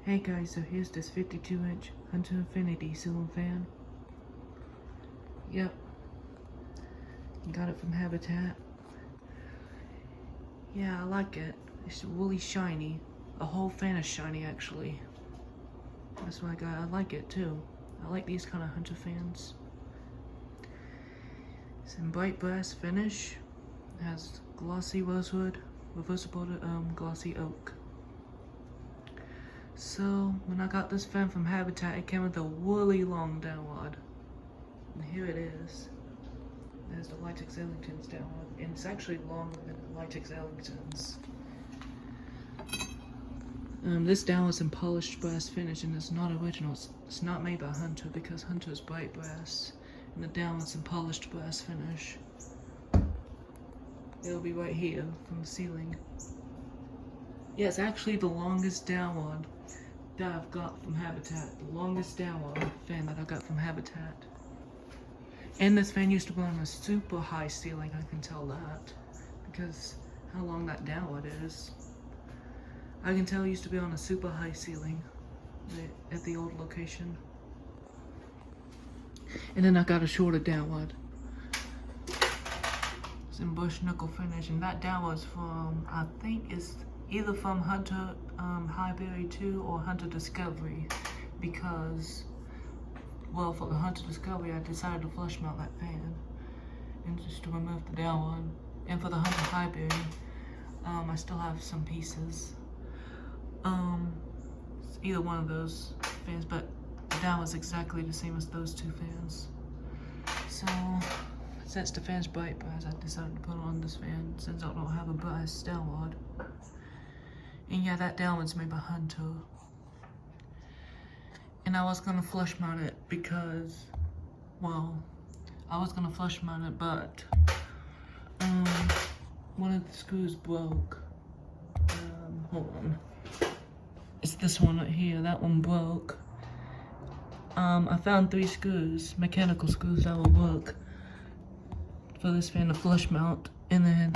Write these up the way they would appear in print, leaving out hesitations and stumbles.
Hey guys, so here's this 52-inch Hunter Infiniti ceiling fan. Yep, got it from Habitat. Yeah, I like it. It's really shiny. The whole fan is shiny actually. That's why I like it too. I like these kind of Hunter fans. It's in bright brass finish. It has glossy rosewood, reversible glossy oak. So, when I got this fan from Habitat, it came with a really long downrod. And here it is. There's the Litex Ellington's downrod. And it's actually longer than the Litex Ellington's. This downrod's in polished brass finish and it's not original. It's not made by Hunter because Hunter is bright brass. And the downrod's in polished brass finish. It'll be right here from the ceiling. Yeah, it's actually the longest downrod that I've got from Habitat. The longest downrod fan that I got from Habitat. And this fan used to be on a super high ceiling, I can tell that. Because how long that downrod is. I can tell it used to be on a super high ceiling at the old location. And then I got a shorter downrod. It's in bush nickel finish, and that downrod's from, I think it's either from Hunter Highberry 2 or Hunter Discovery, because, well, for the Hunter Discovery I decided to flush mount that fan and just to remove the downrod. And for the Hunter Highberry, I still have some pieces. It's either one of those fans, but the downrod's exactly the same as those two fans. So, since the fan's bright brass, I decided to put on this fan since I don't have a brass downrod. And yeah, that downrod's made by Hunter. And I was gonna flush mount it because, well, I was gonna flush mount it, but one of the screws broke. Hold on. It's this one right here. That one broke. I found 3 screws, mechanical screws that will work for this fan to flush mount, and then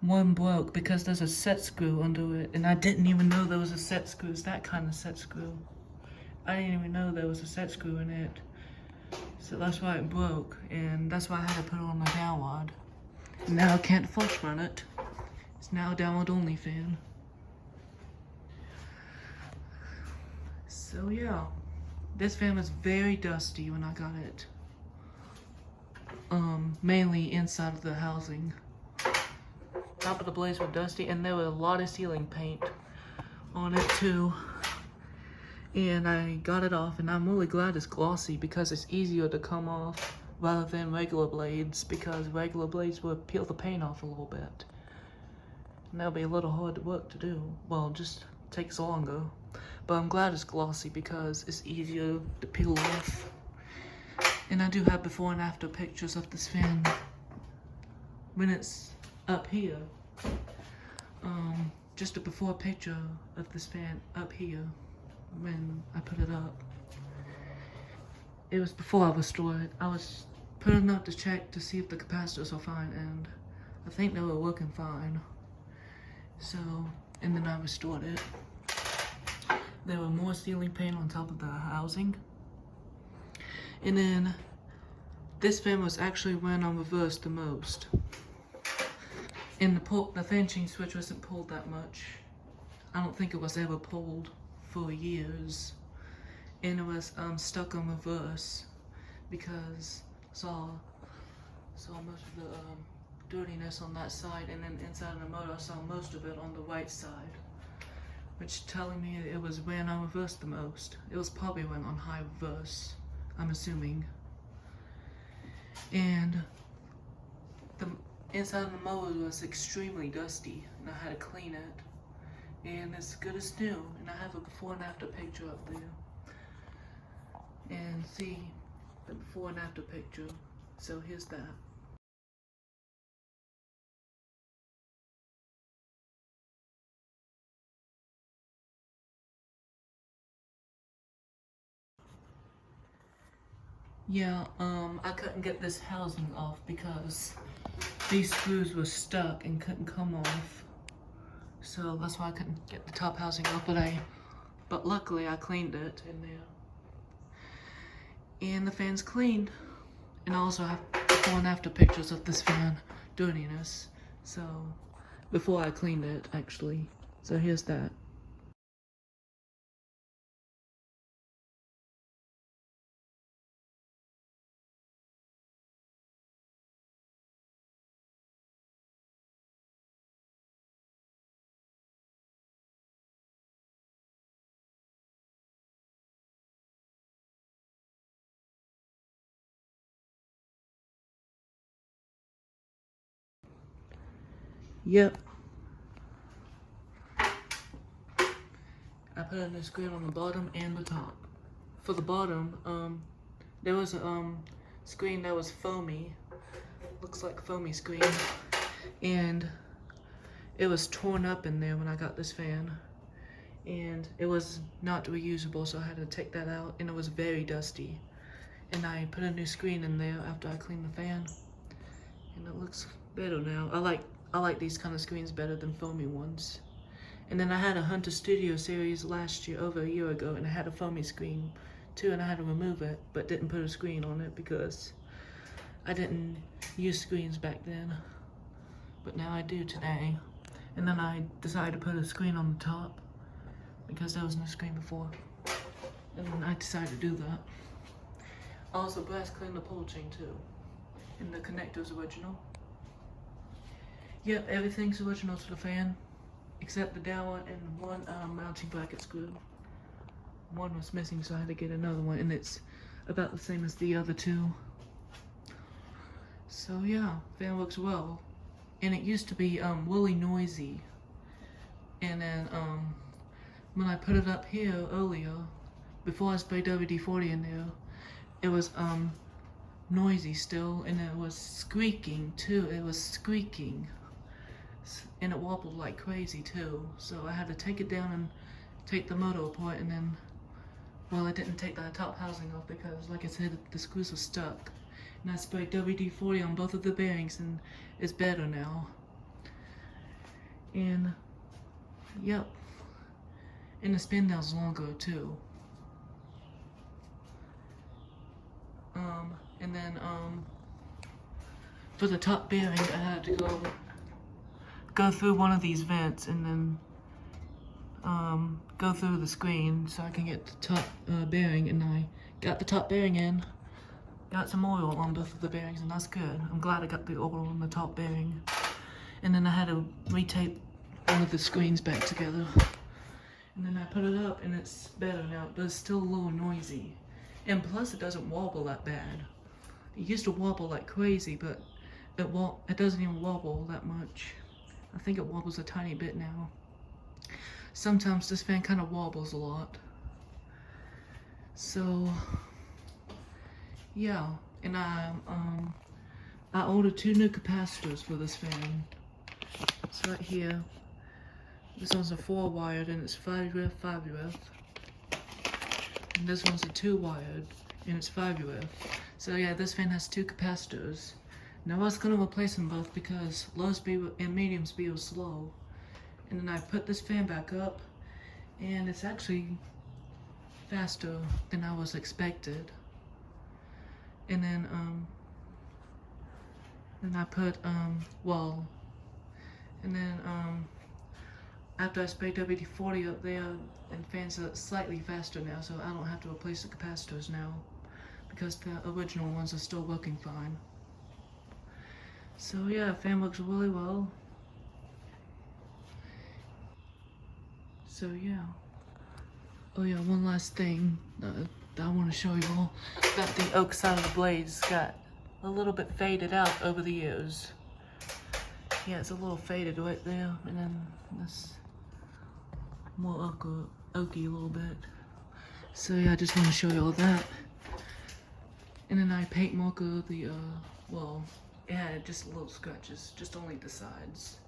one broke because there's a set screw under it, and I didn't even know there was a set screw. It's that kind of set screw. I didn't even know there was a set screw in it. So that's why it broke, and that's why I had to put it on the downrod. Now I can't flush mount it. It's now a downrod only fan. So yeah, this fan was very dusty when I got it. Mainly inside of the housing. Top of the blades were dusty, and there was a lot of ceiling paint on it too. And I got it off, and I'm really glad it's glossy because it's easier to come off rather than regular blades, because regular blades would peel the paint off a little bit. And that'll be a little hard work to do. Well, it just takes longer. But I'm glad it's glossy because it's easier to peel off. And I do have before and after pictures of this fan when it's up here. Just a before picture of this fan up here when I put it up. It was before I restored it. I was putting up to check to see if the capacitors were fine, and I think they were working fine. So, and then I restored it. There were more ceiling paint on top of the housing. And then this fan was actually when I reversed the most. And the fan change switch wasn't pulled that much. I don't think it was ever pulled for years. And it was stuck on reverse because I saw most of the dirtiness on that side, and then inside of the motor I saw most of it on the right side, which telling me it was when I reversed the most. It was probably when on high reverse, I'm assuming. And the inside of the motor was extremely dusty, and I had to clean it. And it's good as new, and I have a before and after picture up there. And see the before and after picture. So here's that. Yeah, I couldn't get this housing off because these screws were stuck and couldn't come off. So that's why I couldn't get the top housing off, but I But luckily I cleaned it in there. And the fan's cleaned. And I also have before and after pictures of this fan dirtiness. So, before I cleaned it, actually. So here's that. Yep. I put a new screen on the bottom and the top. For the bottom, there was a screen that was foamy. Looks like foamy screen. And it was torn up in there when I got this fan. And it was not reusable, so I had to take that out, and it was very dusty. And I put a new screen in there after I cleaned the fan. And it looks better now. I like these kind of screens better than foamy ones. And then I had a Hunter Studio series last year, over a year ago, and I had a foamy screen too, and I had to remove it, but didn't put a screen on it because I didn't use screens back then. But now I do today. And then I decided to put a screen on the top because there was no screen before. And then I decided to do that. I also brass cleaned the pole chain too. And the connector's original. Yep, everything's original to the fan, except the downrod and one mounting bracket screw. One was missing, so I had to get another one, and it's about the same as the other two. So yeah, fan works well. And it used to be really noisy. And then when I put it up here earlier, before I sprayed WD-40 in there, it was noisy still, and it was squeaking too. It was squeaking. And it wobbled like crazy too, so I had to take it down and take the motor apart, and then, well, I didn't take the top housing off because, like I said, the screws were stuck. And I sprayed WD-40 on both of the bearings, and it's better now. And, yep. And the spin nail's longer too. And then, for the top bearing, I had to go through one of these vents and then go through the screen so I can get the top bearing, and I got the top bearing in, got some oil on both of the bearings, and that's good. I'm glad I got the oil on the top bearing. And then I had to retape one of the screens back together, and then I put it up, and it's better now, but it's still a little noisy. And plus it doesn't wobble that bad. It used to wobble like crazy, but it doesn't even wobble that much. I think it wobbles a tiny bit now. Sometimes this fan kind of wobbles a lot. So, yeah. And I ordered 2 new capacitors for this fan. It's right here. This one's a 4-wired, and it's 5 ref. And this one's a 2-wired, and it's 5 ref. So yeah, this fan has 2 capacitors. Now I was going to replace them both because low speed and medium speed was slow. And then I put this fan back up, and it's actually faster than I was expected. And then I put after I sprayed WD-40 up there, and fans are slightly faster now, so I don't have to replace the capacitors now because the original ones are still working fine. So yeah, fan works really well. So yeah. Oh yeah, one last thing that I want to show you all. That the oak side of the blades got a little bit faded out over the years. Yeah, it's a little faded right there, and then this more oaky a little bit. So yeah, I just want to show you all that. And then I paint marker the it had just little scratches, just only the sides.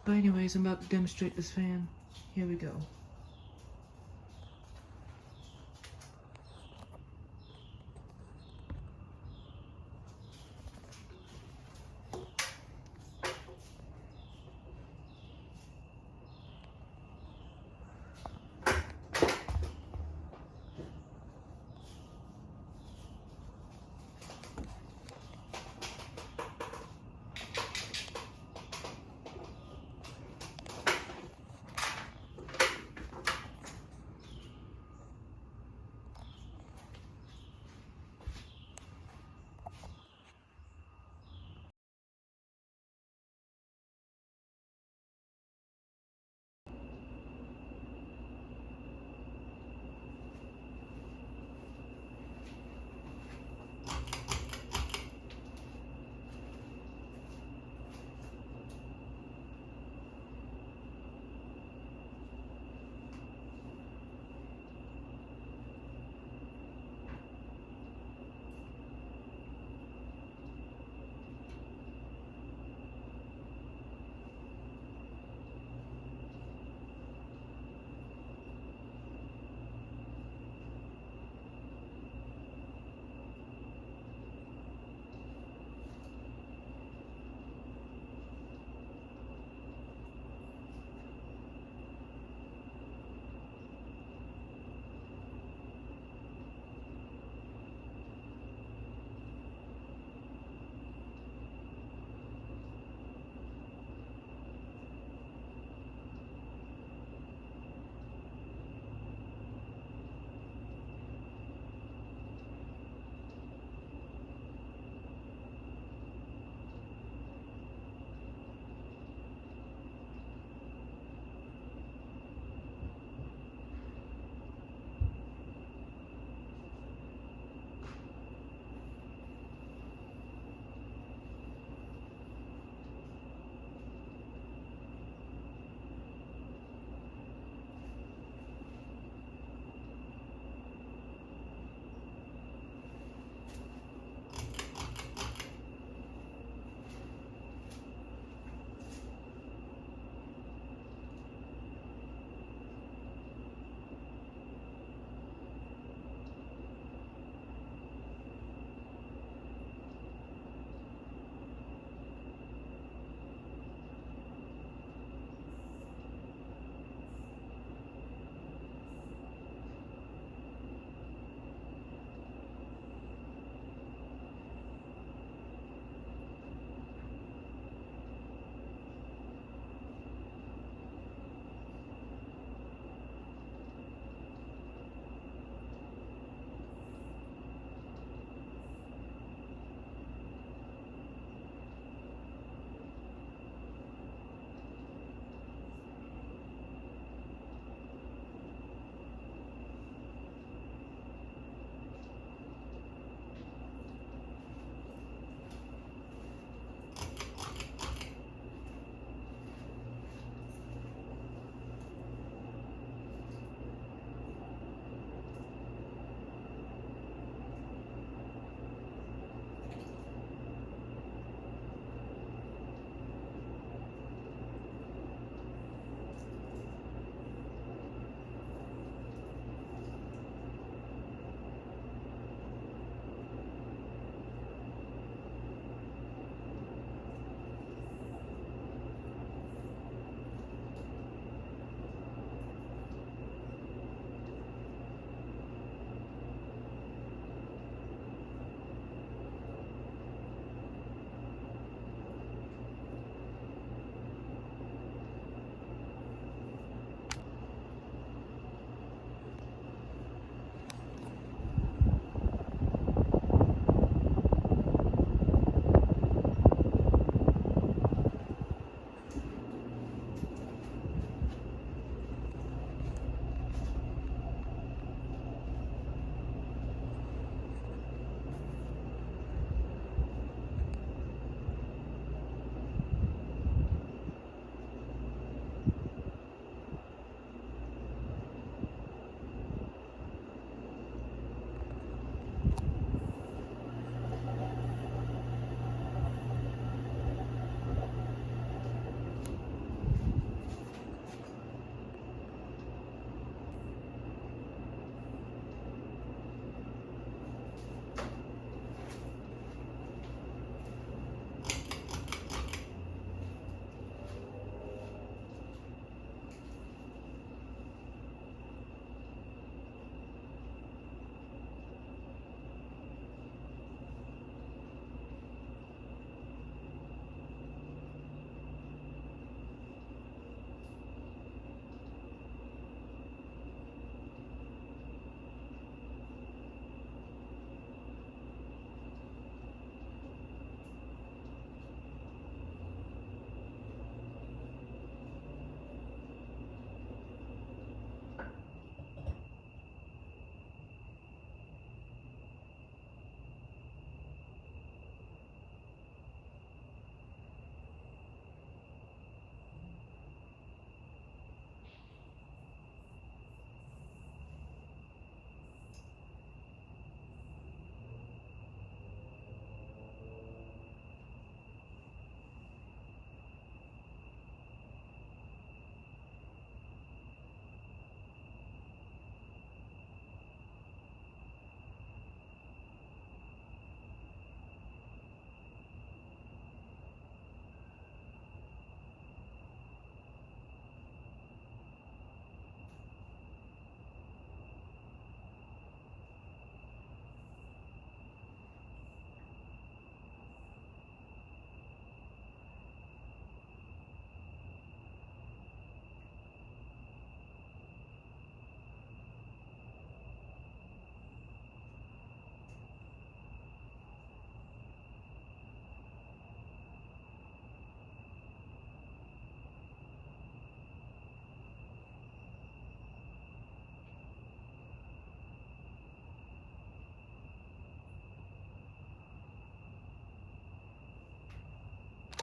But anyways, I'm about to demonstrate this fan. Here we go.